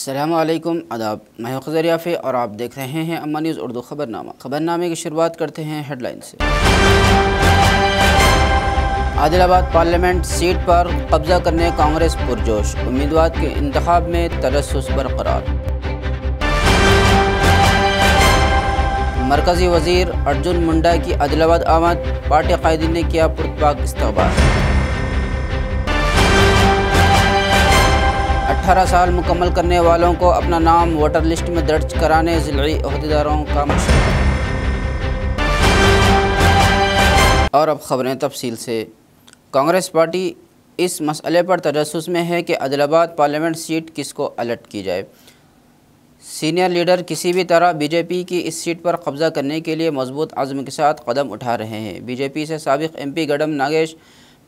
अस्सलामुअलैकुम आदाब, मैं हूं ख़ज़र याफ़ी और आप देख रहे हैं अम्मा न्यूज़ उर्दू ख़बरनामा। ख़बरनामे की शुरुआत करते हैं हेडलाइन से। आदिलाबाद पार्लियामेंट सीट पर कब्ज़ा करने कांग्रेस पुरजोश, उम्मीदवार के इंतखाब में तरस्सुस बरकरार। मरकज़ी वज़ीर अर्जुन मुंडा की आदिलाबाद आमद, पार्टी कायदीन ने किया पुरतपाक इस्तकबाल। 18 साल मुकम्मल करने वालों को अपना नाम वोटर लिस्ट में दर्ज कराने ज़िली ओहदेदारों का मशवरा। और अब ख़बरें तफसील से। कांग्रेस पार्टी इस मसले पर तजस्सुस में है कि आदिलाबाद पार्लियामेंट सीट किसको अलर्ट की जाए। सीनियर लीडर किसी भी तरह बीजेपी की इस सीट पर कब्ज़ा करने के लिए मजबूत अज़्म के साथ कदम उठा रहे हैं। बीजेपी से साबिक़ एमपी गडम नागेश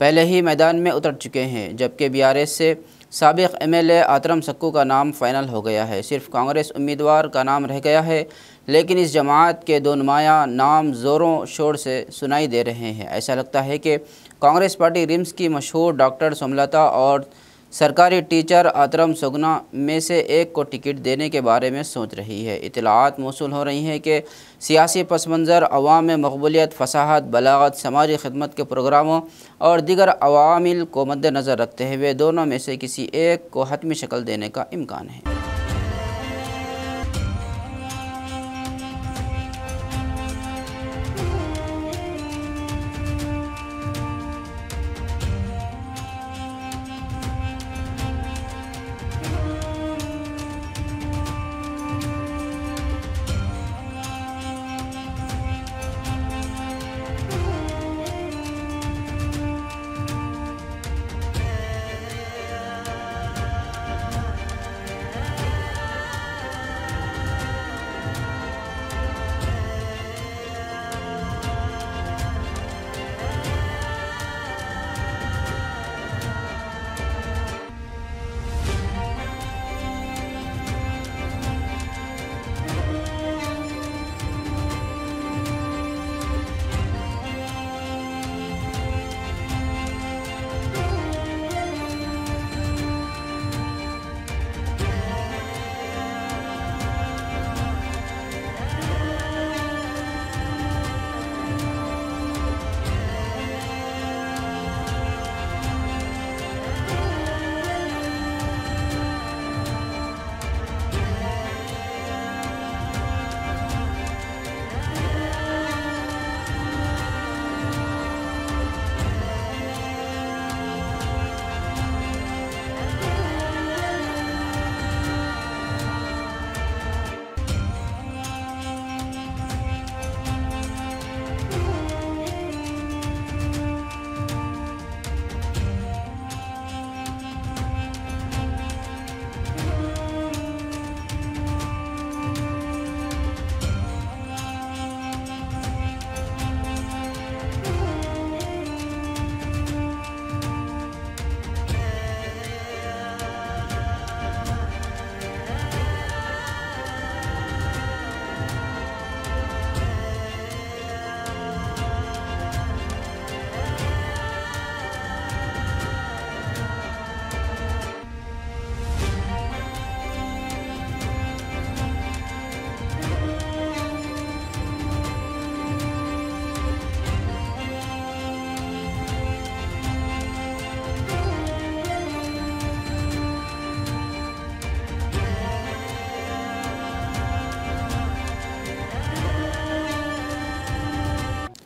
पहले ही मैदान में उतर चुके हैं, जबकि बीआरएस से साबिक़ एमएलए आतरम सक्कू का नाम फ़ाइनल हो गया है। सिर्फ कांग्रेस उम्मीदवार का नाम रह गया है, लेकिन इस जमात के दो नुमायाँ नाम ज़ोरों शोर से सुनाई दे रहे हैं। ऐसा लगता है कि कांग्रेस पार्टी रिम्स की मशहूर डॉक्टर सोमलता और सरकारी टीचर आतरम सगुना में से एक को टिकट देने के बारे में सोच रही है। इत्तलाआत मौसूल हो रही हैं कि सियासी पस मंज़र, अवाम में मकबूलियत, फसाहत, बलागत, समाजी खिदमत के प्रोग्रामों और दीगर अवामिल को मद्देनज़र रखते हुए दोनों में से किसी एक को हतमी शक्ल देने का इम्कान है।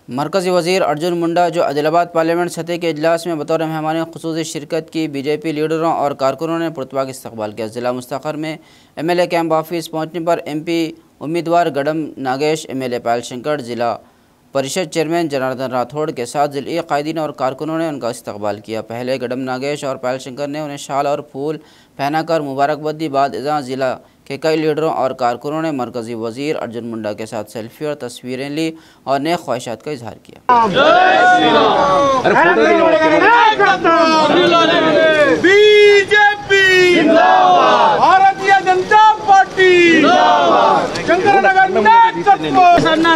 मरकज़ी वज़ीर अर्जुन मुंडा, जो आदिलाबाद पार्लियामेंट सतह के इजलास में बतौर मेहमान ख़ुसूसी शिरकत की, बीजेपी लीडरों और कारकुनों ने पुरतपाक इस्तकबाल किया। ज़िला मुस्तक़र में एमएलए कैंप ऑफिस पहुँचने पर एमपी उम्मीदवार गडम नागेश, एमएलए पायल शंकर, ज़िला परिषद चेयरमैन जनार्दन राठौड़ के साथ ज़िली कायदीन और कारकुनों ने उनका इस्तकबाल किया। पहले गडम नागेश और पायल शंकर ने उन्हें शाल और फूल पहनाकर मुबारकबाद दी। बाद इज़ा ज़िला के कई लीडरों और कारकुनों ने मरकज़ी वज़ीर अर्जुन मुंडा के साथ सेल्फी और तस्वीरें ली और नेक ख्वाहिशात का इजहार किया। भारतीय जनता पार्टी शंकरनगर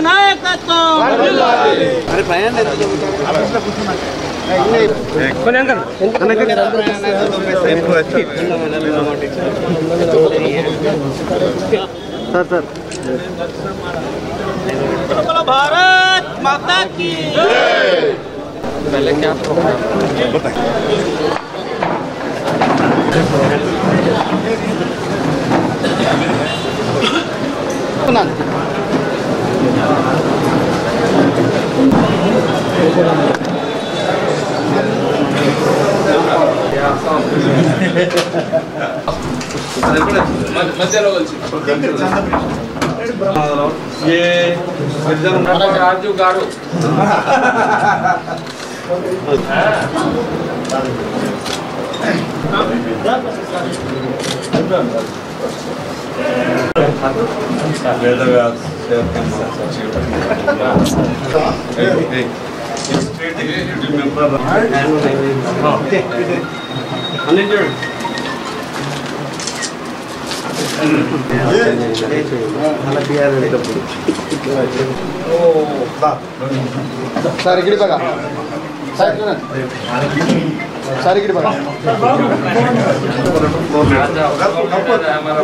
नायकत्व। भारत माता की पहले क्या ये राजू गारू सारी गिड़ी बघा सारी गिड़ी बघा हमारा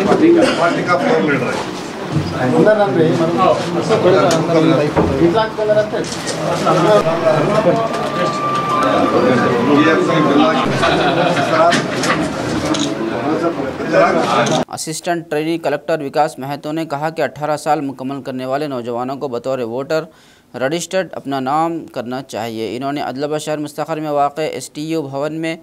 पार्टी का फ्लोर लीडर है ఉండాలండి మనం ఇట్లా కలర్ అంటే असिस्टेंट ट्रेनी कलेक्टर विकास महतो ने कहा कि 18 साल मुकम्मल करने वाले नौजवानों को बतौर वोटर रजिस्टर्ड अपना नाम करना चाहिए। इन्होंने अदलाबाद शहर मुस्तखर में वाक़ STU भवन में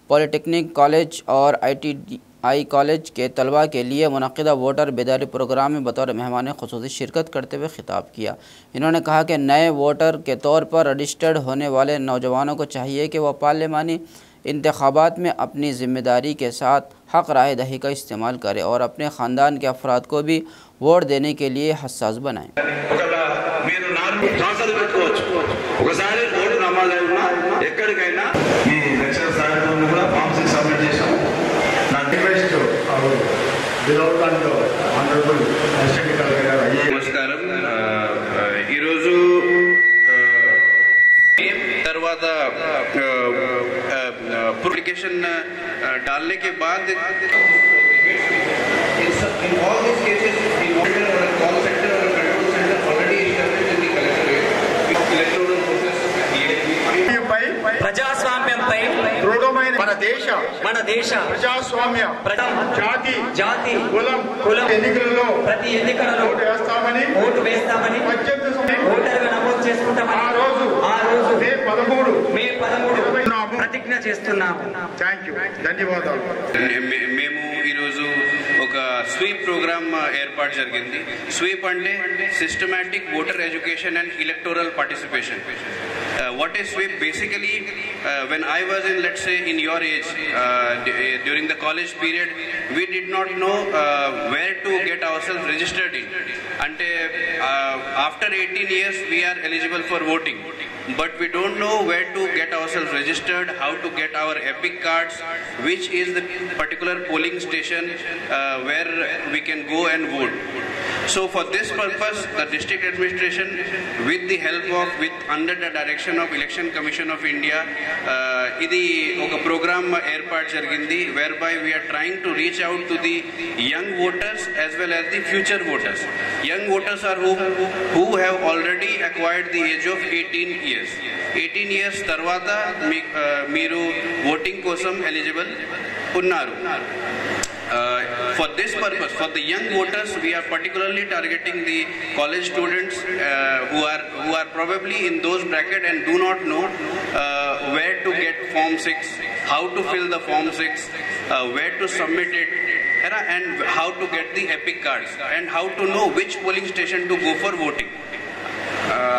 पॉलिटेक्निक कॉलेज और ITI कॉलेज के तलबा के लिए मुनक़िदा वोटर बेदारी प्रोग्राम में बतौर मेहमान ख़ुसूसी शिरकत करते हुए ख़िताब किया। इन्होंने कहा कि नए वोटर के तौर पर रजिस्टर्ड होने वाले नौजवानों को चाहिए कि वह पार्लिमानी इंतखाबात में अपनी ज़िम्मेदारी के साथ हक़ राय दही का इस्तेमाल करें और अपने ख़ानदान के अफराद को भी वोट देने के लिए हसास बनाएँ। एप्लीकेशन डालने के बाद ప్రజాస్వామ్యంపై మన దేశ ప్రజాస్వామ్య జాతి కులం ఎన్నికలలో ప్రతి ఎన్నికలలో ఓటు వేస్తామని ఓటర్గా నమోదు చేసుకుంటామని ఆ రోజు మే 13 ప్రతిజ్ఞ చేస్తున్నాము। ధన్యవాదాలు। మేము ఈరోజు ఒక స్వీప్ ప్రోగ్రామ్ ఏర్పాటు జరిగింది। స్వీప్ అంటే systematic voter education and electoral participation. What is sweep? Basically, when I was in, let's say, in your age, during the college period, we did not know where to get ourselves registered in. And after 18 years, we are eligible for voting. But we don't know where to get ourselves registered, how to get our EPIC cards, which is the particular polling station where we can go and vote. So for this purpose, the district administration, with the help of, under the direction of Election Commission of India, idi oka program airport jarigindi, whereby we are trying to reach out to the young voters as well as the future voters. Young voters are who have already acquired the age of 18 years. 18 years tarvata meeru voting kosam eligible unnaru. For this purpose, for the young voters, we are particularly targeting the college students who are probably in those bracket and do not know where to get Form 6, how to fill the Form 6, where to submit it, and how to get the EPIC cards, and how to know which polling station to go for voting.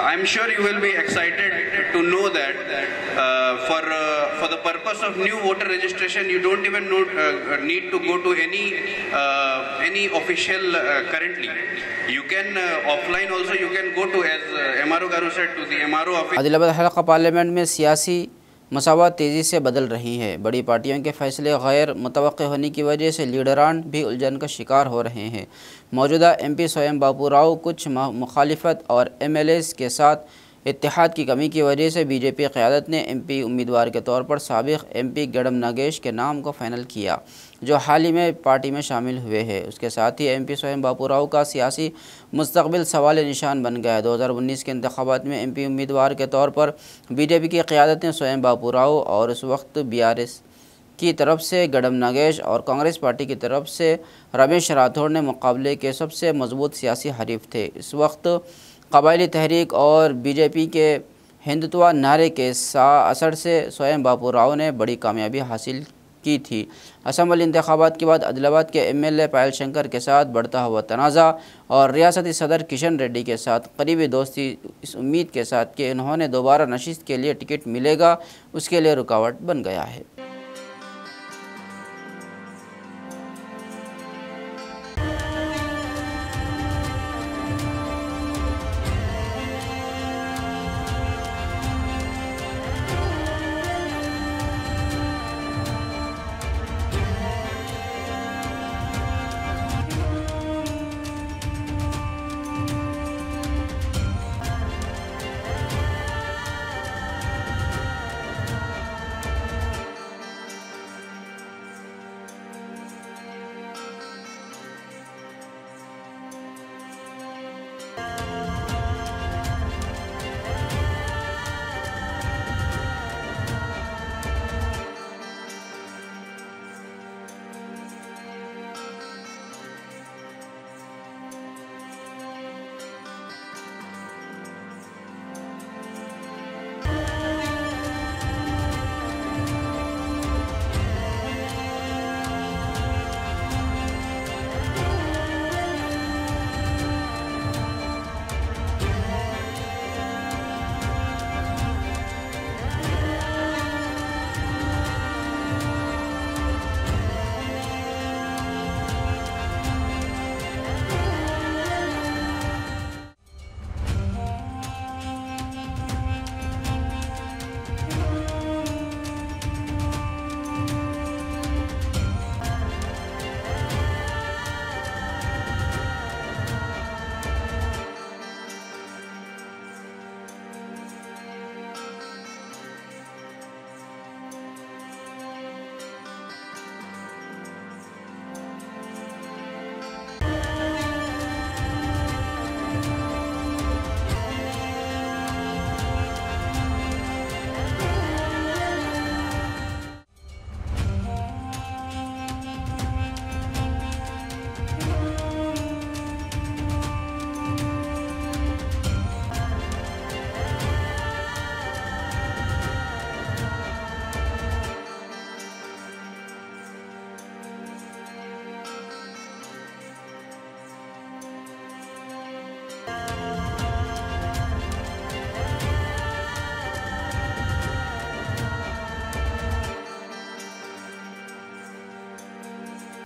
I'm sure you will be excited to know that for the purpose of new voter registration, you don't even need to go to any official currently. You can offline also. You can go to, as MRO Garu said, to the MRO office. Adilabad हलका parliament में सियासी मसावत तेज़ी से बदल रही है। बड़ी पार्टियों के फैसले गैर मुतवक्के होने की वजह से लीडरान भी उलझन का शिकार हो रहे हैं। मौजूदा MP स्वयं बापू राव कुछ मुखालिफत और MLAs के साथ इत्तेहाद की कमी की वजह से बीजेपी क़यादत ने एमपी उम्मीदवार के तौर पर साबिक़ एमपी गडम नागेश के नाम को फाइनल किया, जो हाल ही में पार्टी में शामिल हुए हैं। उसके साथ ही एमपी स्वयं बापूराव का सियासी मुस्तकबिल सवाल निशान बन गया है। 2019 के इंतखाबात में एमपी उम्मीदवार के तौर पर बीजेपी की क़यादत ने स्वयं बापूराव और उस वक्त बीआरएस की तरफ से गडम नागेश और कांग्रेस पार्टी की तरफ से रमेश राठौड़ ने मुकाबले के सबसे मजबूत सियासी हरीफ थे। इस वक्त कबायली तहरीक और बीजेपी के हिंदुत्व नारे के असर से स्वयं बापूराव ने बड़ी कामयाबी हासिल की थी। असम्बली इंतखाबात के बाद अदलाबाद के एमएलए पायल शंकर के साथ बढ़ता हुआ तनाज़ा और रियासती सदर किशन रेड्डी के साथ करीबी दोस्ती इस उम्मीद के साथ कि उन्होंने दोबारा नशिस्त के लिए टिकट मिलेगा, उसके लिए रुकावट बन गया है।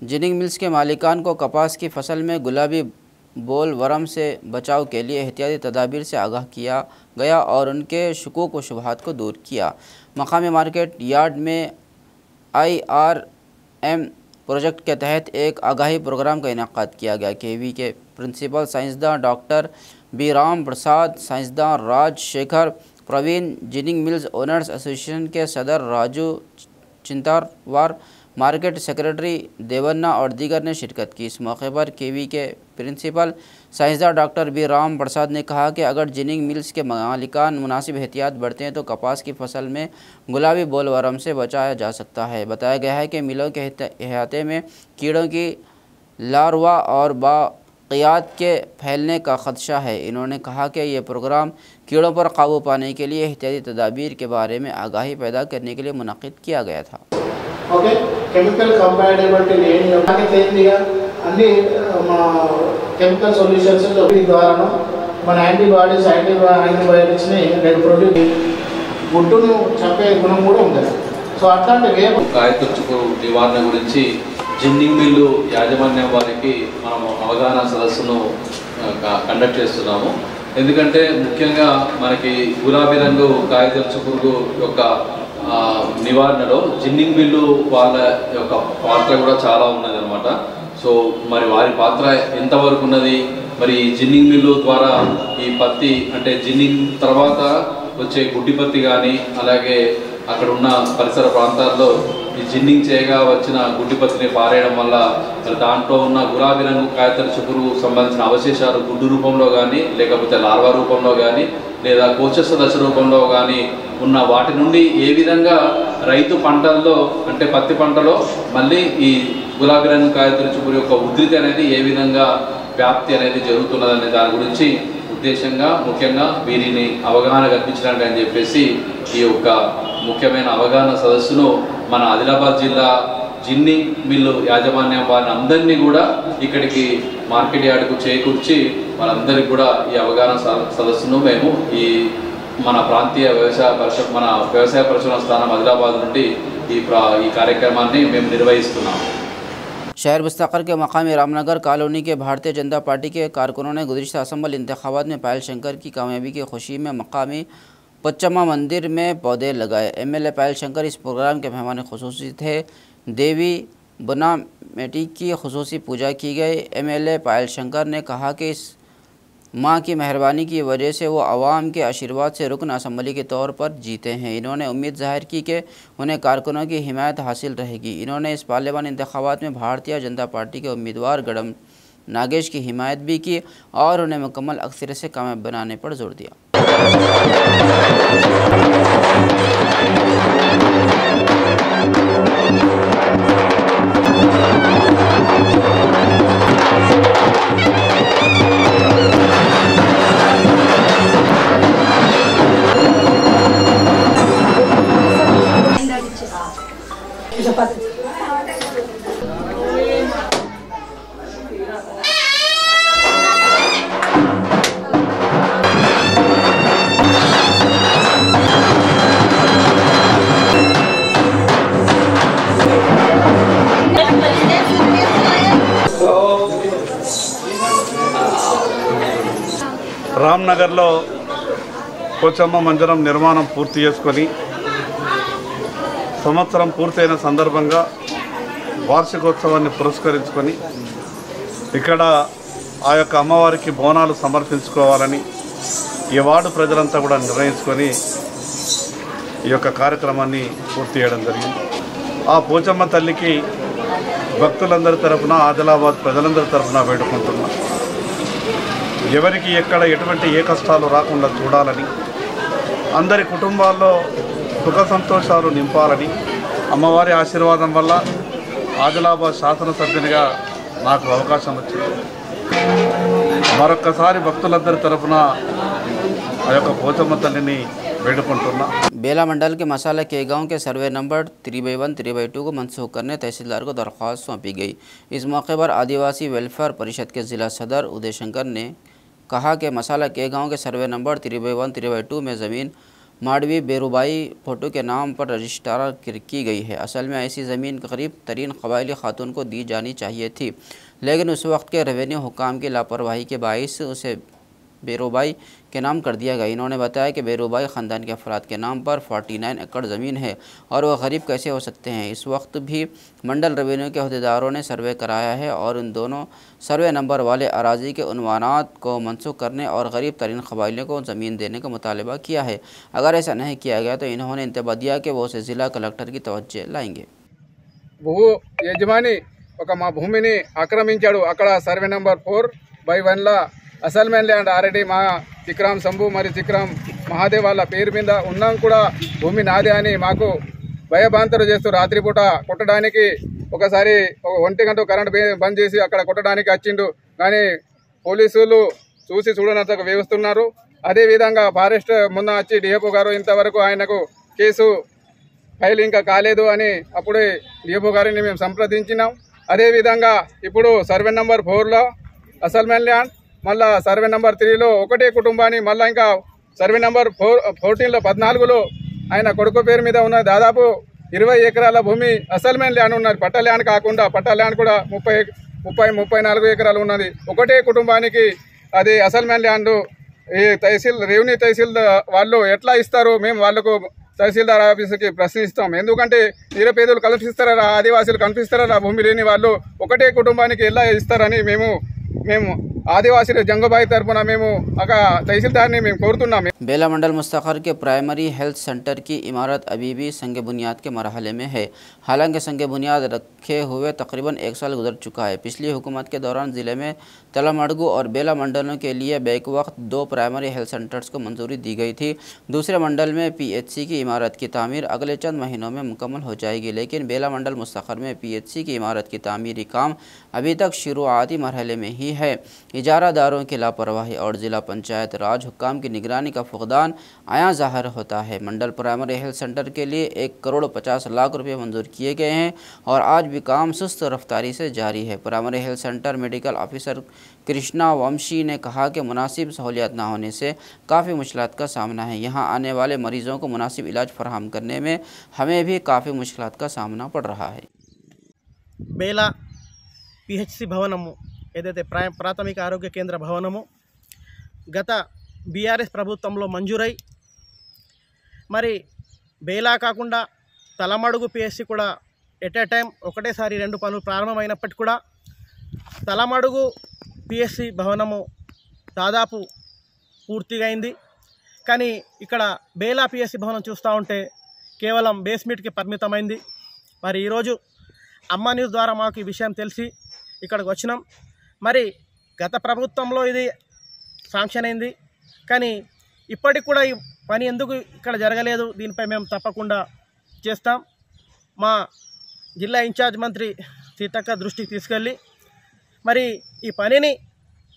जिनिंग मिल्स के मालिकान को कपास की फसल में गुलाबी बोल वर्म से बचाव के लिए एहतियाती तदाबीर से आगाह किया गया और उनके शुकूक व शुबहात को दूर किया। मकामी मार्केट यार्ड में IRM प्रोजेक्ट के तहत एक आगाही प्रोग्राम का इनेकाद किया गया। KV के प्रिंसिपल साइंसदान डॉक्टर बी राम प्रसाद, साइंसदान Rajashekhar Praveen, ginning mills owners association के सदर राजू चिंतारवार, मार्केट सेक्रेटरी देवन्ना और दीगर ने शिरकत की। इस मौके पर KV के प्रिंसिपल साइंसदान डॉक्टर बी राम प्रसाद ने कहा कि अगर जिनिंग मिल्स के मालिकान मुनासिब एहतियात बरतें हैं तो कपास की फसल में गुलाबी बोल वर्म से बचाया जा सकता है। बताया गया है कि मिलों के अहाते में कीड़ों की लार्वा और बाक़ियात के फैलने का खदशा है। इन्होंने कहा कि यह प्रोग्राम कीड़ों पर काबू पाने के लिए एहतियाती तदाबीर के बारे में आगाही पैदा करने के लिए मुनक़िद किया गया था। ఓకే కెమికల్ కంపాటబిలిటీ లేని నాకైతేగా అన్ని కెమికల్ సొల్యూషన్స్ ద్వారాను మన యాంటీబాడీస్ యాంటీబయాటిక్స్ని నేను ప్రొడ్యూస్ గుడ్డును చంపే గుణం కూడా ఉంది. సో అట్లాంటివి కాయతొచ్చుకు నివారణ గురించి జిన్నింగ్ మిల్లు యాజమాన్యం వారికి మనం అవగాహన సదస్సును కండక్ట్ చేస్తున్నాము. ఎందుకంటే ముఖ్యంగా మనకి గులాబీ రంగు కాయతొచ్చు పురుగు యొక్క నివారణలో జిన్నింగ్ మిల్లు వాళ్ళ యొక్క పాత్ర కూడా చాలా ఉన్నది అనమాట. సో మరి వారి పాత్ర ఎంతవరకు ఉన్నది, మరి జిన్నింగ్ మిల్లు ద్వారా ఈ పత్తి అంటే జిన్నింగ్ తర్వాత వచ్చే గుడ్డి పత్తి కానీ అలాగే అక్కడ ఉన్న పరిసర ప్రాంతాల్లో ఈ జిన్నింగ్ చేయగా వచ్చిన గుడ్డి పత్తిని పారేయడం వల్ల మరి దాంట్లో ఉన్న గులాబీ రంగు కాయతర చుపురు సంబంధించిన అవశేషాలు గుడ్డు రూపంలో కానీ లేకపోతే లార్వా రూపంలో కానీ లేదా కోచస్స దశ రూపంలో కానీ ఉన్న వాటి నుండి ఏ విధంగా రైతు పంటల్లో అంటే పత్తి పంటలో మళ్ళీ ఈ గులాబీ రంగు కాయతర చుపురు యొక్క ఉధృతి అనేది ఏ విధంగా వ్యాప్తి అనేది జరుగుతున్నదనే దాని గురించి ఉద్దేశంగా ముఖ్యంగా వీరిని అవగాహన కల్పించడానికి అని చెప్పేసి ఈ యొక్క ముఖ్యమైన అవగాహన సదస్సును మన ఆదిలాబాద్ జిల్లా జిన్నింగ్ మిల్లు యాజమాన్యం వారిని అందరినీ కూడా ఇక్కడికి మార్కెట్ యార్డుకు చేకూర్చి వాళ్ళందరికీ కూడా ఈ అవగాహన సదస్సును మేము ఈ మన ప్రాంతీయ వ్యవసాయ పరిశోధన స్థానం ఆదిలాబాద్ నుండి ఈ కార్యక్రమాన్ని మేము నిర్వహిస్తున్నాము। शहर मुस्तक़र के मकामी रामनगर कॉलोनी के भारतीय जनता पार्टी के कारकुनों ने गुज़िश्ता असम्बल इंतखाबात में पायल शंकर की कामयाबी की खुशी में मकामी पच्चमा मंदिर में पौधे लगाए। MLA पायल शंकर इस प्रोग्राम के मेहमान खुसूसी थे। देवी बना मेटी की खुसूसी पूजा की गई। MLA पायल शंकर ने कहा कि इस माँ की मेहरबानी की वजह से वो आवाम के आशीर्वाद से रुकन असम्बली के तौर पर जीते हैं। इन्होंने उम्मीद जाहिर की कि उन्हें कारकुनों की हिमायत हासिल रहेगी। इन्होंने इस पार्लियामान इंतखाबात में भारतीय जनता पार्टी के उम्मीदवार गडम नागेश की हिमायत भी की और उन्हें मुकम्मल अक्सरियत से कामयाब बनाने पर जोर दिया। రామ్నగర్లో పోచమ్మ మందిరం నిర్మాణం పూర్తి చేసుకొని సంవత్సరం పూర్తయిన సందర్భంగా వార్షికోత్సవాన్ని పురస్కరించుకొని ఇక్కడ ఆ యొక్క అమ్మవారికి బోనాలు సమర్పించుకోవాలని ఈ వార్డు ప్రజలంతా కూడా నిర్ణయించుకొని ఈ యొక్క కార్యక్రమాన్ని పూర్తి చేయడం జరిగింది। ఆ పోచమ్మ తల్లికి భక్తులందరి తరఫున ఆదిలాబాద్ ప్రజలందరి తరఫున వేడుకుంటున్నాం। ఎవరికి ఎక్కడ ఎటువంటి ఏ కష్టాలు రాకుండా చూడాలని అందరి కుటుంబాల్లో సుఖ సంతోషాలు నింపాలని అమ్మవారి ఆశీర్వాదం వల్ల ఆదిలాబాద్ శాసనసభ్యునిగా నాకు అవకాశం వచ్చింది। మరొక్కసారి భక్తులందరి తరఫున ఆ యొక్క పోచమ్మ తల్లిని వేడుకుంటున్నా। बेला मंडल के मसाला के गांव के सर्वे नंबर 3/1 3/2 को मनसूख करने तहसीलदार को दरख्वास्त सौंपी गई। इस मौके पर आदिवासी वेलफेयर परिषद के ज़िला सदर उदय शंकर ने कहा कि मसाला के गांव के सर्वे नंबर 3/1 3/2 में ज़मीन माडवी बेरुबाई फोटो के नाम पर रजिस्ट्रार की गई है। असल में ऐसी ज़मीन करीब तरीन कबायली खातून को दी जानी चाहिए थी, लेकिन उस वक्त के रेवेन्यू हुकाम की लापरवाही के बाइस उसे बेरुबाई के नाम कर दिया गया। इन्होंने बताया कि बेरुबाई ख़ानदान के अफराद के नाम पर 49 एकड़ ज़मीन है और वह गरीब कैसे हो सकते हैं। इस वक्त भी मंडल रेवेन्यू के अहदेदारों ने सर्वे कराया है और उन दोनों सर्वे नंबर वाले अराजी के उन्वानात को मनसूख करने और गरीब तरीन कबाइलियों को ज़मीन देने का मुतालबा किया है। अगर ऐसा नहीं किया गया तो इन्होंने इंतबा दिया कि वो उसे ज़िला कलेक्टर की तवज्जो लाएंगे। భూ యజమాని ఒక మా భూమిని ఆక్రమించాడు। అక్కడ survey number 4/1 assignment land already మా చిక్రామ్ సంభు మరి చిక్రామ్ మహాదేవ్ వాళ్ళ పేరు మీద ఉన్నాం కూడా భూమి నాదే అని మాకు భయభ్రాంతులు చేస్తూ రాత్రిపూట కొట్టడానికి ఒకసారి 1 గంట కరెంట్ బంద్ చేసి అక్కడ కొట్టడానికి వచ్చిండు, కానీ పోలీసులు చూసి చూడనంతగా వేస్తున్నారు। అదేవిధంగా ఫారెస్ట్ మొన్న వచ్చి డిఎఫ్ఓ గారు ఇంతవరకు ఆయనకు కేసు ఫైల్ ఇంకా కాలేదు అని అప్పుడే డిఎఫ్ఓ గారిని మేము సంప్రదించినాం। అదేవిధంగా ఇప్పుడు సర్వే నంబర్ 4లో అసైన్మెంట్ ల్యాండ్, మళ్ళా సర్వే నంబర్ 3లో ఒకటే కుటుంబాన్ని, మళ్ళీ ఇంకా సర్వే నంబర్ 14లో 14లో ఆయన కొడుకు పేరు మీద ఉన్న దాదాపు 20 ఎకరాల భూమి అసైన్మెంట్ ల్యాండ్ ఉన్నది। పట్టా ల్యాండ్ కాకుండా పట్టా ల్యాండ్ కూడా 34 ఎకరాలు ఉన్నది। ఒకటే కుటుంబానికి అది అసైన్మెంట్ ల్యాండ్ ఈ రెవెన్యూ తహసీల్ వాళ్ళు ఎట్లా ఇస్తారు? మేము వాళ్ళకు తహసీల్దార్ ఆఫీసుకి ప్రశ్నిస్తాం। ఎందుకంటే నిరుపేదలు కల్పిస్తారా, ఆదివాసీలు కల్పిస్తారా భూమి లేని వాళ్ళు ఒకటే కుటుంబానికి ఎలా ఇస్తారని మేము ఆదివాసీల జంగబాయి తరపున మేము ఒక తహసీల్దార్ని మేము కోరుతున్నాం। बेला मंडल मुस्तखर के प्राइमरी हेल्थ सेंटर की इमारत अभी भी संग बुनियाद के मरहले में है। हालांकि संग बुनियाद रखे हुए तकरीबन 1 साल गुजर चुका है। पिछली हुकूमत के दौरान ज़िले में तलामड़गु और बेला मंडलों के लिए बैक वक्त 2 प्राइमरी हेल्थ सेंटर्स को मंजूरी दी गई थी। दूसरे मंडल में PHC की इमारत की तामीर अगले चंद महीनों में मुकम्मल हो जाएगी, लेकिन बेला मंडल मुस्तखर में PHC की इमारत की तामीरी काम अभी तक शुरुआती मरहले में ही है। इजारादारों की लापरवाही और ज़िला पंचायत राज हुक्काम की निगरानी का फुकदान आया ज़ाहिर होता है। मंडल प्राइमरी हेल्थ सेंटर के लिए 1,50,00,000 रुपये मंजूर किए गए हैं और आज भी काम सुस्त रफ्तारी से जारी है। Primary health centre medical officer Krishna Vamshi ने कहा कि मुनासिब सहूलियत न होने से काफ़ी मुश्किलात का सामना है। यहाँ आने वाले मरीज़ों को मुनासिब इलाज फराहम करने में हमें भी काफ़ी मुश्किलात का सामना पड़ रहा है। बेला PHC భవనము ఏదైతే ప్రాథమిక ఆరోగ్య కేంద్ర భవనము గత BRS ప్రభుత్వంలో మంజూరై మరి బేలా కాకుండా తలమడుగు PHC కూడా ఎట్ ఏ టైం ఒకటేసారి 2 పనులు ప్రారంభమైనప్పటికీ కూడా తలమడుగు PHC భవనము దాదాపు పూర్తిగా అయింది। కానీ ఇక్కడ బేలా PHC భవనం చూస్తూ ఉంటే కేవలం బేస్మెంట్కి పరిమితమైంది। మరి ఈరోజు అమ్మ న్యూస్ ద్వారా మాకు ఈ విషయం తెలిసి ఇక్కడికి వచ్చినాం। మరి గత ప్రభుత్వంలో ఇది శాంక్షన్ అయింది, కానీ ఇప్పటికి కూడా ఈ పని ఎందుకు ఇక్కడ జరగలేదు, దీనిపై మేము తప్పకుండా చేస్తాం। మా జిల్లా ఇన్ఛార్జ్ మంత్రి సీతక్క దృష్టికి తీసుకెళ్ళి మరి ఈ పనిని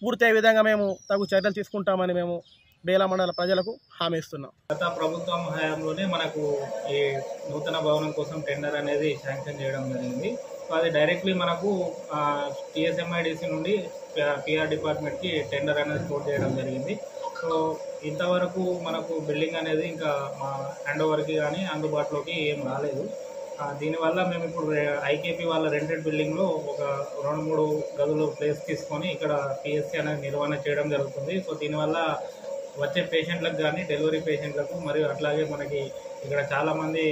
పూర్తయ్యే విధంగా మేము తగు చర్యలు తీసుకుంటామని మేము బేలా మండల ప్రజలకు హామీ ఇస్తున్నాం। గత ప్రభుత్వం హయాంలోనే మనకు ఈ నూతన భవనం కోసం టెండర్ అనేది శాంక్షన్ చేయడం జరిగింది। సో అది డైరెక్ట్లీ మనకు TSMIDC నుండి PR డిపార్ట్మెంట్కి టెండర్ అనేది పోర్ట్ చేయడం జరిగింది। సో ఇంతవరకు మనకు బిల్డింగ్ అనేది ఇంకా మా హ్యాండ్ ఓవర్కి కానీ అందుబాటులోకి ఏం రాలేదు। దీనివల్ల మేము ఇప్పుడు IKP వాళ్ళ రెంటెడ్ బిల్డింగ్లో ఒక 2-3 గదులు ప్లేస్ తీసుకొని ఇక్కడ PHC అనేది నిర్వహణ చేయడం జరుగుతుంది। సో దీనివల్ల వచ్చే పేషెంట్లకు కానీ డెలివరీ పేషెంట్లకు మరియు అట్లాగే మనకి ఇక్కడ చాలామంది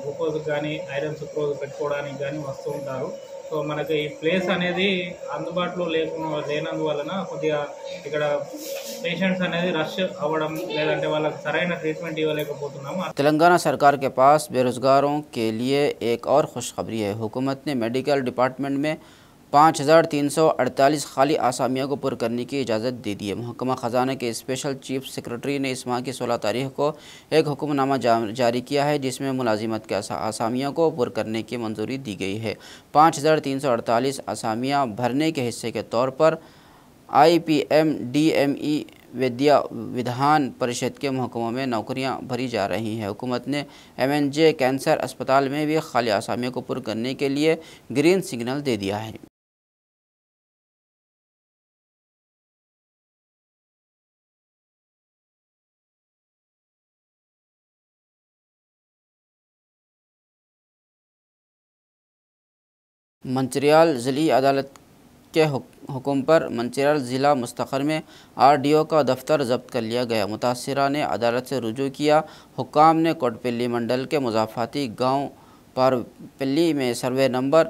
గ్లూకోజ్ కానీ ఐరన్ సుక్రోజ్ పెట్టుకోవడానికి కానీ వస్తూ ఉంటారు। సో మనకి ఈ ప్లేస్ అనేది అందుబాటులో లేనందువలన కొద్దిగా ఇక్కడ पेशेंट्स అనేది రష్ అవ్వడం లేదంటే వాళ్ళకి సరైన ట్రీట్మెంట్ ఇవ్వలేకపోతున్నాము। तेलंगाना सरकार के पास बेरोजगारों के लिए एक और खुशखबरी है। हुकूमत ने मेडिकल डिपार्टमेंट में 5,348 खाली आसामियों को पुर करने की इजाज़त दे दी है। महकमा ख़जाना के स्पेशल चीफ सेक्रेटरी ने इस माह की 16 तारीख को एक हुक्मनामा जारी किया है, जिसमें मुलाजिमत के आसामियों को पुर करने की मंजूरी दी गई है। 5,348 आसामियाँ भरने के हिस्से के तौर पर IPM DME विद्या विधान परिषद के महकमों में नौकरियां भरी जा रही हैं। हुकूमत ने MNJ कैंसर अस्पताल में भी खाली आसामियों को पुर करने के लिए ग्रीन सिग्नल दे दिया है। मंचिरियाल ज़िली अदालत के हुक्म पर मंचिरियाल ज़िला मुस्तखर में RDO का दफ्तर जब्त कर लिया गया। मुतासिरा ने अदालत से रुजू किया। हुक्काम ने कोटपल्ली मंडल के मुजाफाती गांव पारपल्ली में सर्वे नंबर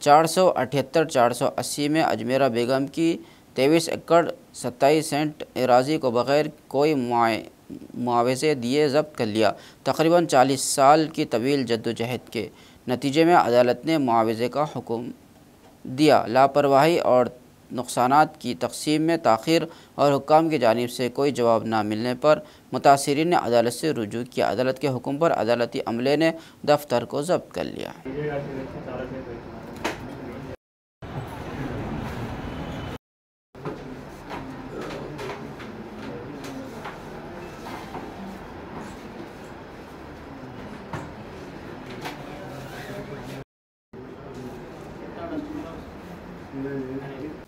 478-480 में अजमेरा बेगम की 23 एकड़ 27 सेंट एराजी को बग़ैर कोई मुआवजे दिए जब्त कर लिया। तकरीबन 40 साल की तवील जद्दोजहद के नतीजे में अदालत ने मुआवजे का हुक्म दिया। लापरवाही और नुकसानात की तकसीम में ताख़ीर और हुक्काम की जानिब से कोई जवाब ना मिलने पर मुतासिरीन ने अदालत से रुजू किया। अदालत के हुक्म पर अदालती अमले ने दफ्तर को जब्त कर लिया।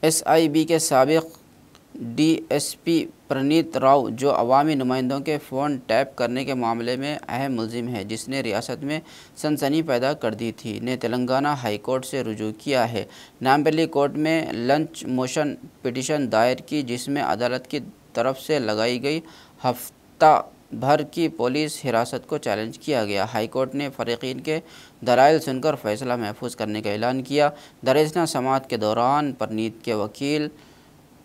SIB के साबिक DSP प्रणीत राव, जो अवामी नुमाइंदों के फ़ोन टैप करने के मामले में अहम मुलजिम है, जिसने रियासत में सनसनी पैदा कर दी थी, ने तेलंगाना हाई कोर्ट से रुजू किया है। नामपल्ली कोर्ट में लंच मोशन पिटीशन दायर की, जिसमें अदालत की तरफ से लगाई गई हफ्ता भर की पुलिस हिरासत को चैलेंज किया गया। हाईकोर्ट ने फरीकीन के दलाइल सुनकर फैसला महफूज करने का ऐलान किया। दरेजना समाअत के दौरान परनीत के वकील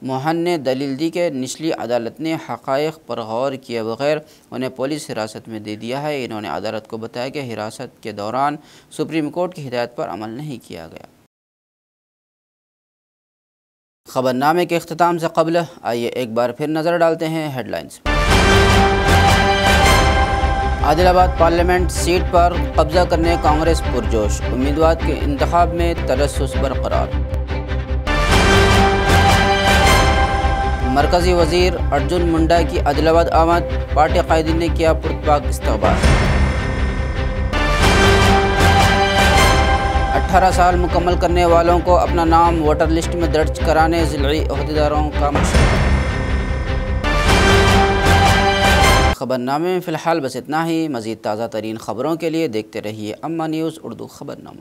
मोहन ने दलील दी कि निचली अदालत ने हक़ाइक़ पर गौर किए बगैर उन्हें पुलिस हिरासत में दे दिया है। इन्होंने अदालत को बताया कि हिरासत के दौरान सुप्रीम कोर्ट की हिदायत पर अमल नहीं किया गया। खबरनामे के अख्ताम से कबल आइए एक बार फिर नज़र डालते हैं हेडलाइंस। आदिलाबाद पार्लियामेंट सीट पर कब्जा करने कांग्रेस पुरजोश, उम्मीदवार के इंतखाब में तरस्सुस बरकरार। मरकज़ी वज़ीर अर्जुन मुंडा की आदिलाबाद आमद, पार्टी कायदीन ने किया पुरतपाक इस्तकबाल। 18 साल मुकम्मल करने वालों को अपना नाम वोटर लिस्ट में दर्ज कराने ज़िलई ओहदेदारों का मशवरा। खबरनामे में फ़िलहाल बस इतना ही। मज़ीद ताज़ा तरीन ख़बरों के लिए देखते रहिए अम्मा न्यूज़ उर्दू खबरनामा।